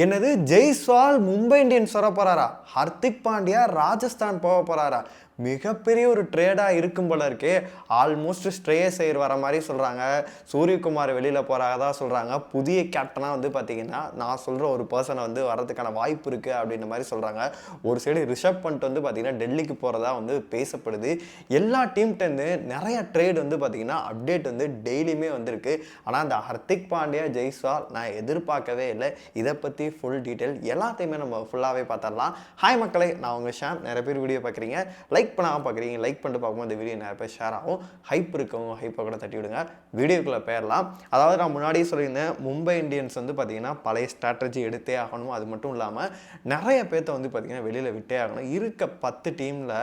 என்னது ஜெய்ஸ்வால் மும்பை இந்தியன்ஸ் வர போறாரா? ஹர்திக் பாண்டியா ராஜஸ்தான் போக போறாரா? மிகப்பெரிய ஒரு ட்ரேடாக இருக்கும் போல இருக்கு. ஆல்மோஸ்ட் ஸ்ட்ரேயஸ் ஐயர் வர மாதிரி சொல்கிறாங்க. சூரியகுமார் வெளியில் போகிறதா சொல்கிறாங்க. புதிய கேப்டனாக வந்து பார்த்தீங்கன்னா நான் சொல்கிற ஒரு பர்சனை வந்து வரதுக்கான வாய்ப்பு இருக்குது அப்படின்ற மாதிரி சொல்கிறாங்க. ஒரு சைடு ரிஷப் பண்ட் வந்து பார்த்தீங்கன்னா டெல்லிக்கு போகிறதா வந்து பேசப்படுது. எல்லா டீம்கிட்டேருந்து நிறைய ட்ரேட் வந்து பார்த்தீங்கன்னா அப்டேட் வந்து டெய்லியுமே வந்திருக்கு. ஆனால் அந்த ஹர்திக் பாண்டியா ஜெய்ஸ்வால் நான் எதிர்பார்க்கவே இல்லை. இதை பற்றி ஃபுல் டீட்டெயில் எல்லாத்தையுமே நம்ம ஃபுல்லாகவே பார்த்துடலாம். ஹாய் மக்களே, நான் உங்கள் ஷாம். நிறைய பேர் வீடியோ பார்க்குறீங்க, லைக் பண்ணாமல் பார்க்குறீங்க. லைக் பண்ணிட்டு பார்க்கும்போது இந்த வீடியோ நிறைய பேர் ஷேர் ஆகும். ஹைப் இருக்கவங்க ஹைப்பை கூட தட்டி விடுங்க. வீடியோக்குள்ளே போயிடலாம். அதாவது நான் முன்னாடியே சொல்லியிருந்தேன், மும்பை இந்தியன்ஸ் வந்து பார்த்தீங்கன்னா பழைய ஸ்ட்ராட்டஜி எடுத்தே ஆகணும். அது மட்டும் இல்லாமல் நிறைய பேர்த்த வந்து பார்த்தீங்கன்னா வெளியில் விட்டே ஆகணும். இருக்க 10 டீமில்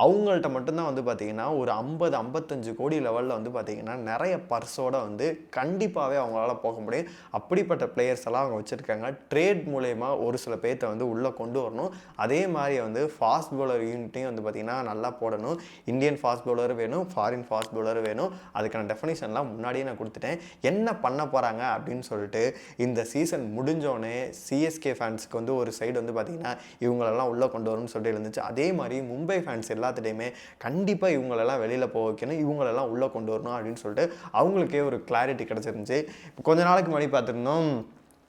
அவங்கள்ட்ட மட்டும்தான் வந்து பார்த்தீங்கன்னா ஒரு 50-55 கோடி லெவலில் வந்து பார்த்தீங்கன்னா நிறைய பர்ஸோடு வந்து கண்டிப்பாகவே அவங்களால போக முடியும். அப்படிப்பட்ட பிளேயர்ஸ் எல்லாம் அவங்க வச்சுருக்காங்க. ட்ரேட் மூலயமா ஒரு சில பேர்த்த வந்து உள்ளே கொண்டு வரணும். அதே மாதிரி வந்து ஃபாஸ்ட் பவுலர் யூனிட்டையும் வந்து பார்த்தீங்கன்னா நல்லா போடணும். இந்தியன் ஃபாஸ்ட் பவுலர் வேணும், ஃபாரின் ஃபாஸ்ட் பவுலர் வேணும். அதுக்கான டெஃபினிஷன்லாம் முன்னாடியே நான் கொடுத்துட்டேன். என்ன பண்ண போகிறாங்க அப்படின்னு சொல்லிட்டு இந்த சீசன் முடிஞ்சோடனே சிஎஸ்கே ஃபேன்ஸுக்கு வந்து ஒரு சைடு வந்து பார்த்தீங்கன்னா இவங்களெல்லாம் உள்ளே கொண்டு வரணும்னு சொல்லிட்டு இருந்துச்சு. அதே மாதிரி மும்பை ஃபேன்ஸ் எல்லாத்துட்டையுமே கண்டிப்பாக இவங்களெல்லாம் வெளியில் போக வைக்கணும், இவங்களெல்லாம் உள்ளே கொண்டு வரணும் அப்படின்னு சொல்லிட்டு அவங்களுக்கே ஒரு கிளாரிட்டி கிடச்சிருந்துச்சு. கொஞ்ச நாளைக்கு முன்னாடி பார்த்துருந்தோம்,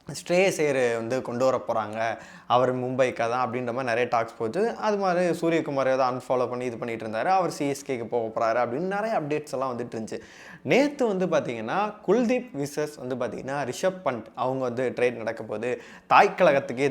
ஸ்ட்ரேயஸ் ஐயர் வந்து கொண்டு வர போகிறாங்க, அவர் மும்பைக்காக தான் அப்படின்ற மாதிரி நிறைய டாக்ஸ் போச்சு. அது மாதிரி சூரியகுமார் ஏதாவது அன்ஃபாலோ பண்ணி இது பண்ணிட்டு இருந்தார். அவர் சிஎஸ்கேக்கு போக போகிறாரு அப்படின்னு நிறைய அப்டேட்ஸ் எல்லாம் வந்துட்டு இருந்துச்சு. நேற்று வந்து பார்த்தீங்கன்னா குல்தீப் விசஸ் வந்து பார்த்தீங்கன்னா ரிஷப் பண்ட் அவங்க வந்து ட்ரேட் நடக்க போது, தாய்க்கழகத்துக்கே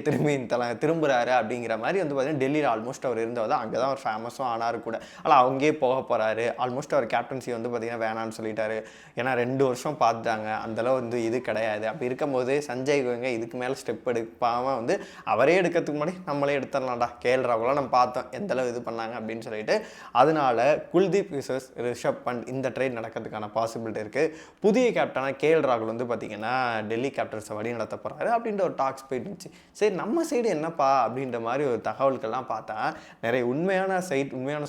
திரும்புகிறாரு அப்படிங்கிற மாதிரி வந்து பார்த்தீங்கன்னா டெல்லியில் ஆல்மோஸ்ட் அவர் இருந்தவர். அங்கே தான் அவர் ஃபேமஸும் ஆனார் கூட. ஆனால் அங்கேயே போக போகிறாரு. ஆல்மோஸ்ட் அவர் கேப்டன்சி வந்து பார்த்தீங்கன்னா வேணான்னு சொல்லிட்டாரு. ஏன்னா 2 வருஷம் பார்த்துட்டாங்க, அந்தளவு வந்து இது கிடையாது. அப்படி இருக்கும்போது சஞ்சய் இதுக்கு மேலே ஸ்டெப் எடுப்பாமல் வந்து அவரே எடுக்கிறதுக்கு முன்னாடி நம்மளே எடுத்துடலாம்டா, கேஎல் ராகுலாம் நம்ம பார்த்தோம் எந்தளவு இது பண்ணாங்க அப்படின்னு சொல்லிட்டு. அதனால குல்தீப் விசஸ் ரிஷப் பண்ட் இந்த ட்ரேட் நடக்கிறதுக்கான பாசிபிலிட்டி இருக்குது. புதிய கேப்டனாக கேஎல் ராகுல் வந்து பார்த்தீங்கன்னா டெல்லி கேப்டன்ஸை வழி நடத்த போகிறாரு அப்படின்ற ஒரு டாக்ஸ் போயிட்டு இருந்துச்சு. சரி, நம்ம சைடு என்னப்பா அப்படின்ற மாதிரி ஒரு தகவல்கள்லாம் பார்த்தா நிறைய உண்மையான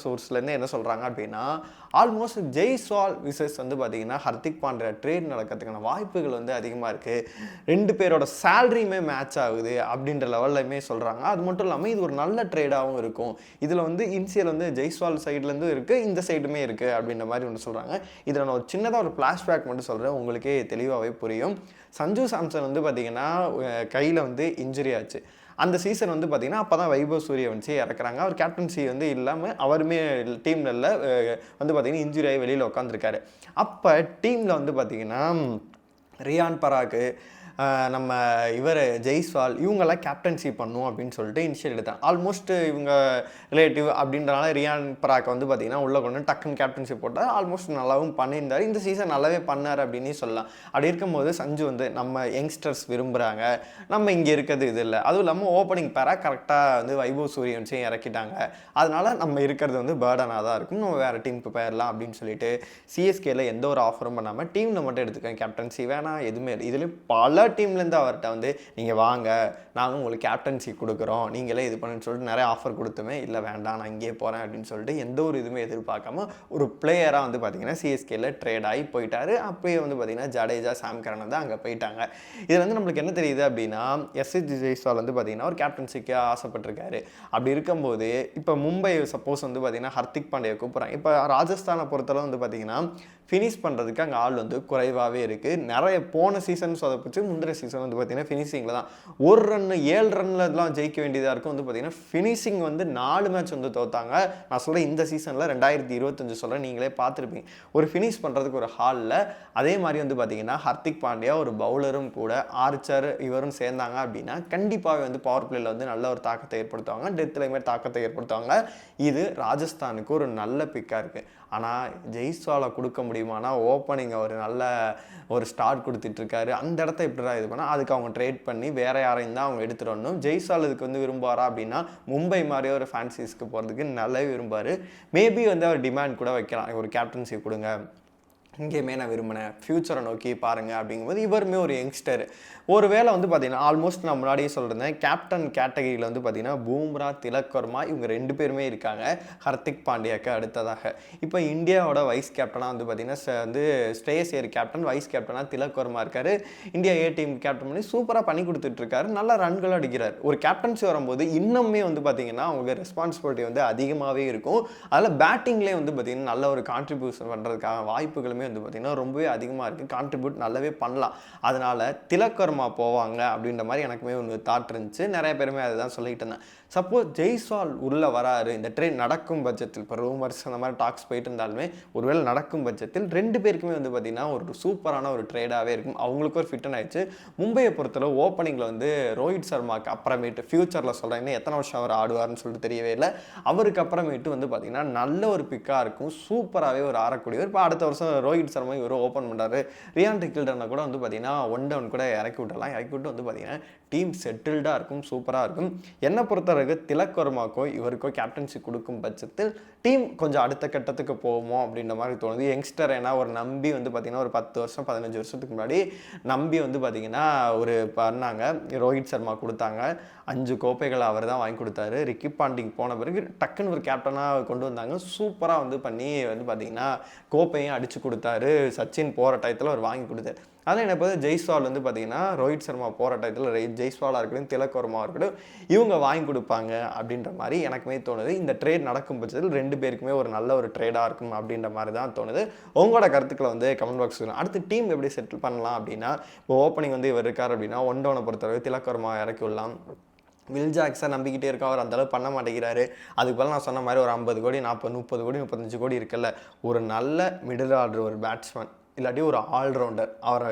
சோர்ஸ்லேருந்து என்ன சொல்கிறாங்க அப்படின்னா, ஆல்மோஸ்ட் ஜெய்ஸ்வால் விசஸ் வந்து பார்த்தீங்கன்னா ஹர்திக் பாண்டியா ட்ரேட் நடக்கிறதுக்கான வாய்ப்புகள் வந்து அதிகமாக இருக்குது. 2 பேரோட சேலரியுமே மேட்ச் ஆகுது அப்படின்ற லெவல்லையுமே சொல்கிறாங்க. அது மட்டும் இல்லாமல் இது ஒரு நல்ல ட்ரேடாகவும் இருக்கும். இதில் வந்து இன்சியல் வந்து ஜெய்ஸ்வால் சைட்லேருந்து இருக்குது, இந்த சைடுமே இருக்குது அப்படின்ற மாதிரி ஒன்று சொல்கிறாங்க. இதில் நான் ஒரு சின்னதாக ஒரு ஃப்ளாஷ்பேக் மட்டும் சொல்கிறேன், உங்களுக்கே தெளிவாகவே புரியும். சஞ்சு சாம்சன் வந்து பார்த்திங்கன்னா கையில் வந்து இன்ஜுரி ஆச்சு. அந்த சீசன் வந்து பார்த்திங்கன்னா அப்போ தான் வைபவ் சூரியவன்சி இறக்குறாங்க. அவர் கேப்டன்சி வந்து இல்லாமல் அவருமே டீமில் இல்லை, வந்து பார்த்திங்கன்னா இன்ஜுரி ஆகி வெளியில் உட்காந்துருக்காரு. அப்போ டீமில் வந்து பார்த்திங்கன்னா ரியான் பராக்கு, நம்ம இவர் ஜெய்ஸ்வால் இவங்கெல்லாம் கேப்டன்சி பண்ணும் அப்படின்னு சொல்லிட்டு இனிஷியல் எடுத்தாங்க. ஆல்மோஸ்ட் இவங்க ரிலேட்டிவ் அப்படின்றனால ரியான் பராக் வந்து பார்த்திங்கன்னா உள்ளே கொண்டு டக்குன்னு கேப்டன்சி போட்டால் ஆல்மோஸ்ட் நல்லாவும் பண்ணியிருந்தார். இந்த சீசன் நல்லாவே பண்ணார் அப்படின்னு சொல்லலாம். அப்படி இருக்கும்போது சஞ்சு வந்து நம்ம யங்ஸ்டர்ஸ் விரும்புகிறாங்க, நம்ம இங்கே இருக்கிறது இது இல்லை, அதுவும் இல்லாமல் ஓப்பனிங் பேராக கரெக்டாக வந்து வைபவ் சூரியவன்சியும் இறக்கிட்டாங்க, அதனால் நம்ம இருக்கிறது வந்து பேர்டனாக தான் இருக்கும், நம்ம வேறு டீமுக்கு போயிடலாம் அப்படின்னு சொல்லிட்டு சிஎஸ்கேல எந்த ஒரு ஆஃபரும் பண்ணாமல் டீமில் மட்டும் எடுத்துக்கோங்க, கேப்டன்சி வேணாம் எதுவுமே இல்லை. இதுலேயும் பல டீம்லேருந்து அவர்கிட்ட வந்து நீங்கள் வாங்க, நாங்கள் உங்களுக்கு கேப்டன்சி கொடுக்குறோம், நீங்களே இது பண்ணுன்னு சொல்லிட்டு நிறைய ஆஃபர் கொடுத்துமே இல்லை வேண்டாம் நான் இங்கேயே போகிறேன் அப்படின்னு சொல்லிட்டு எந்த ஒரு இதுவுமே எதிர்பார்க்காம ஒரு பிளேயராக வந்து பார்த்திங்கன்னா சிஎஸ்கேல ட்ரேட் ஆகி போயிட்டார். அப்படியே வந்து பார்த்திங்கன்னா ஜடேஜா, சாம் கரன் வந்து அங்கே போயிட்டாங்க. இதில் வந்து நம்மளுக்கு என்ன தெரியுது அப்படின்னா, எஸ்எஸ் ஜெய்ஸ்வால் வந்து பார்த்திங்கன்னா ஒரு கேப்டன்சிக்கு ஆசைப்பட்டிருக்காரு. அப்படி இருக்கும்போது இப்போ மும்பை சப்போஸ் வந்து பார்த்திங்கன்னா ஹர்திக் பாண்டியா கூப்பிட்றாங்க. இப்போ ராஜஸ்தானை பொறுத்தளவு வந்து பார்த்திங்கன்னா ஃபினிஷ் பண்ணுறதுக்கு அங்கே ஆள் வந்து குறைவாகவே இருக்குது. நிறைய போன சீசன் சொதப்பிச்சு, முந்திர சீசன் வந்து பார்த்திங்கன்னா ஃபினிஷிங்கில் தான் 1 ரன் 7 ரன்லாம் ஜெயிக்க வேண்டியதாக இருக்கும். வந்து பார்த்திங்கன்னா ஃபினிஷிங் வந்து 4 மேட்ச் வந்து தோத்தாங்க. நான் சொல்கிறேன் இந்த சீசனில் 2025 சொல்கிறேன், நீங்களே பார்த்துருப்பீங்க. ஒரு ஃபினிஷ் பண்ணுறதுக்கு ஒரு ஹாலில். அதே மாதிரி வந்து பார்த்திங்கன்னா ஹர்திக் பாண்டியா ஒரு பவுலரும் கூட, ஆர்ச்சர் இவரும் சேர்ந்தாங்க அப்படின்னா கண்டிப்பாகவே வந்து பவர் பிளேயில் வந்து நல்ல ஒரு தாக்கத்தை ஏற்படுத்துவாங்க, டெத்துலையுமே தாக்கத்தை ஏற்படுத்துவாங்க. இது ராஜஸ்தானுக்கு ஒரு நல்ல பிக்காக இருக்குது. ஆனால் ஜெய்ஸ்வாலை கொடுக்க முடியுமானா, ஓப்பனிங் அவர் நல்ல ஒரு ஸ்டார்ட் கொடுத்துட்ருக்காரு, அந்த இடத்த எப்படிதான் இது பண்ணால் அதுக்கு அவங்க ட்ரேட் பண்ணி வேறு யாரையும் தான் அவங்க எடுத்துகிட்டு வரணும். ஜெய்ஸ்வால் இதுக்கு வந்து விரும்புவாரா அப்படின்னா மும்பை மாதிரியே ஒரு ஃபேன்சிஸ்க்கு போகிறதுக்கு நல்லாவே விரும்புவார். மேபி வந்து அவர் டிமாண்ட் கூட வைக்கலாம், ஒரு கேப்டன்சி கொடுங்க, இங்கேயுமே நான் விரும்பினேன், ஃப்யூச்சரை நோக்கி பாருங்கள் அப்படிங்கும்போது இவருமே ஒரு யங்ஸ்டர். ஒரு வேளை வந்து பார்த்தீங்கன்னா ஆல்மோஸ்ட் நான் முன்னாடியே சொல்லியிருந்தேன், கேப்டன் கேட்டகரியில் வந்து பார்த்தீங்கன்னா பூம்ரா, திலக் வர்மா இவங்க 2 பேருமே இருக்காங்க ஹர்திக் பாண்டியாக்கு அடுத்ததாக. இப்போ இந்தியாவோட வைஸ் கேப்டனாக வந்து பார்த்தீங்கன்னா வந்து ஸ்ரேயஸ் ஐயர் கேப்டன், வைஸ் கேப்டனாக திலக் வர்மா இருக்கார். இந்தியா ஏ டீம் கேப்டன் பண்ணி சூப்பராக பண்ணி கொடுத்துட்ருக்காரு, நல்ல ரன்கள் அடிக்கிறார். ஒரு கேப்டன்சி வரும்போது இன்னுமே வந்து பார்த்தீங்கன்னா அவங்க ரெஸ்பான்சிபிலிட்டி வந்து அதிகமாகவே இருக்கும். அதில் பேட்டிங்லேயே வந்து பார்த்தீங்கன்னா நல்ல ஒரு கான்ட்ரிபியூஷன் பண்ணுறதுக்கான வாய்ப்புகளுமே வந்து பார்த்தீங்கன்னா ரொம்பவே அதிகமாக இருக்குது. கான்ட்ரிபியூட் நல்லாவே பண்ணலாம். அதனால் திலக் வர்மா போவாங்க அப்படின்ற மாதிரி எனக்குமே ஒரு தாட் இருந்துச்சு. நிறைய பேருமே அதை தான் சொல்லிட்டு இருந்தேன். சப்போஸ் ஜெய்ஸ்வால் உள்ளே வராரு, இந்த ட்ரெயின் நடக்கும் பட்சத்தில், இப்போ ரூமர்ஸ் அந்த மாதிரி டாக்ஸ் போயிட்டு இருந்தாலுமே ஒருவேளை நடக்கும் பட்சத்தில் 2 பேருக்குமே வந்து பார்த்தீங்கன்னா ஒரு சூப்பரான ஒரு ட்ரேடாகவே இருக்கும். அவங்களுக்கு ஒரு ஃபிட்டன் ஆயிடுச்சு. மும்பையை பொறுத்தளவு ஓப்பனிங்கில் வந்து ரோஹித் சர்மாக்கு அப்புறமேட்டு ஃபியூச்சரில் சொல்கிறேன், எத்தனை வருஷம் அவர் ஆடுவார்னு சொல்லிட்டு தெரியவே இல்லை. அவருக்கு அப்புறமேட்டு வந்து பார்த்தீங்கன்னா நல்ல ஒரு பிக்காக இருக்கும், சூப்பராகவே ஒரு ஆடக்கூடியவர். இப்போ அடுத்த வருஷம் ரோஹித் சர்மா இவர் ஓப்பன் பண்ணுறாரு. ரியான் கில்டனை கூட வந்து பார்த்தீங்கன்னா 1 டவுன் கூட இறக்கி விட்டுறலாம். இறக்கி விட்டு வந்து பார்த்தீங்கன்னா டீம் செட்டில்டாக இருக்கும், சூப்பராக இருக்கும். என்னை பொறுத்தவரைக்கும் திலக் வர்மாக்கோ இவருக்கோ கேப்டன்சி கொடுக்கும் பட்சத்தில் டீம் கொஞ்சம் அடுத்த கட்டத்துக்கு போவோமோ அப்படின்ற மாதிரி தோணுது. யங்ஸ்டர் ஏன்னா ஒரு நம்பி வந்து பார்த்தீங்கன்னா ஒரு 10 வருஷம் 15 வருஷத்துக்கு முன்னாடி நம்பி வந்து பார்த்தீங்கன்னா ஒரு பண்ணாங்க, ரோஹித் சர்மா கொடுத்தாங்க. 5 கோப்பைகளை அவர் தான் வாங்கி கொடுத்தாரு. ரிக்கி பாண்டிங் போன பிறகு டக்குன்னு ஒரு கேப்டனாக கொண்டு வந்தாங்க. சூப்பராக வந்து பண்ணி வந்து பார்த்தீங்கன்னா கோப்பையும் அடித்து கொடுத்தாரு. சச்சின் போகிற டயத்தில் அவர் வாங்கி கொடுத்தாரு. அதில் என்ன பார்த்து ஜெய்ஸ்வால் வந்து பார்த்தீங்கன்னா ரோஹித் சர்மா போகிற டயத்தில் ஜெய்ஸ்வாலாக இருக்கட்டும், திலக் வர்மாவாக இருக்கட்டும் இவங்க வாங்கி கொடுப்பாங்க அப்படின்ற மாதிரி எனக்குமே தோணுது. இந்த ட்ரேட் நடக்கும் பட்சத்தில் 2 பேருக்குமே ஒரு நல்ல ஒரு ட்ரேடாக இருக்கும் அப்படின்ற மாதிரி தான் தோணுது. உங்களோட கருத்துக்களை வந்து கமெண்ட் பாக்ஸ் சொல்லணும். அடுத்து டீம் எப்படி செட்டில் பண்ணலாம் அப்படின்னா, இப்போ ஓப்பனிங் வந்து இவர் இருக்கார் அப்படின்னா 1 டவுனை பொறுத்தவரை திலக் வர்மா இறக்கி விடலாம். வில் ஜாக்ஸை நம்பிக்கிட்டே இருக்கா, அவர் அந்தளவு பண்ண மாட்டேங்கிறாரு. அதுக்கு பதில் நான் சொன்ன மாதிரி ஒரு 50 கோடி 40 30 கோடி 35 கோடி இருக்குல்ல, ஒரு நல்ல மிடில் ஆர்டர் ஒரு பேட்ஸ்மேன் இல்லாட்டி ஒரு ஆல்ரவுண்டர் அவரை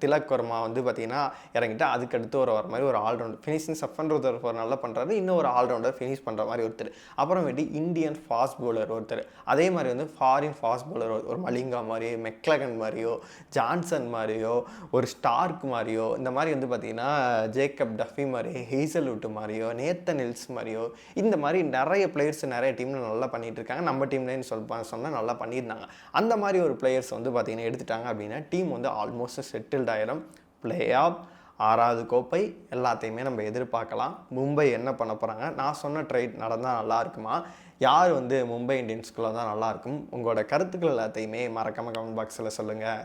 திலக் வர்மா வந்து பார்த்தீங்கன்னா இறங்கிட்டு அதுக்கடுத்து வர மாதிரி ஒரு ஆல்ரவுண்டர் ஃபினிஷிங் சஃபன் ஒருத்தர் நல்லா பண்ணுறாரு, இன்னும் ஒரு ஆல்ரவுண்டர் ஃபினிஷ் பண்ணுற மாதிரி ஒருத்தர். அப்புறமேட்டு இந்தியன் ஃபாஸ்ட் பவுலர் ஒருத்தர், அதே மாதிரி வந்து ஃபாரின் ஃபாஸ்ட் பவுலர் ஒரு மலிங்கா மாதிரியோ, மெக்லகன் மாதிரியோ, ஜான்சன் மாதிரியோ, ஒரு ஸ்டார்க் மாதிரியோ, இந்த மாதிரி வந்து பார்த்தீங்கன்னா ஜேக்கப் டஃபி மாதிரி, ஹேசல்வுட் மாதிரியோ, நேத்தன் ஹில்ஸ் மாதிரியோ, இந்த மாதிரி நிறைய பிளேயர்ஸ் நிறைய டீமில் நல்லா பண்ணிட்டு இருக்காங்க. நம்ம டீம்லேன்னு சொன்னால் நல்லா பண்ணியிருந்தாங்க. அந்த மாதிரி ஒரு பிளேயர்ஸ் வந்து பார்த்தீங்கன்னா எடுத்துட்டாங்க அப்படின்னா டீம் வந்து ஆல்மோஸ்ட் செட்டில்ட் ஆயிரும். பிளே ஆஃப் 6வது கோப்பை எல்லாத்தையுமே நம்ம எதிர்பார்க்கலாம். மும்பை என்ன பண்ண போகிறாங்க, நான் சொன்ன ட்ரைட் நடந்தால் நல்லா இருக்குமா, யார் வந்து மும்பை இந்தியன்ஸ்குள்ளே தான் நல்லாயிருக்கும், உங்களோட கருத்துக்கள் எல்லாத்தையுமே மறக்காமல் கமெண்ட் பாக்ஸில் சொல்லுங்கள்.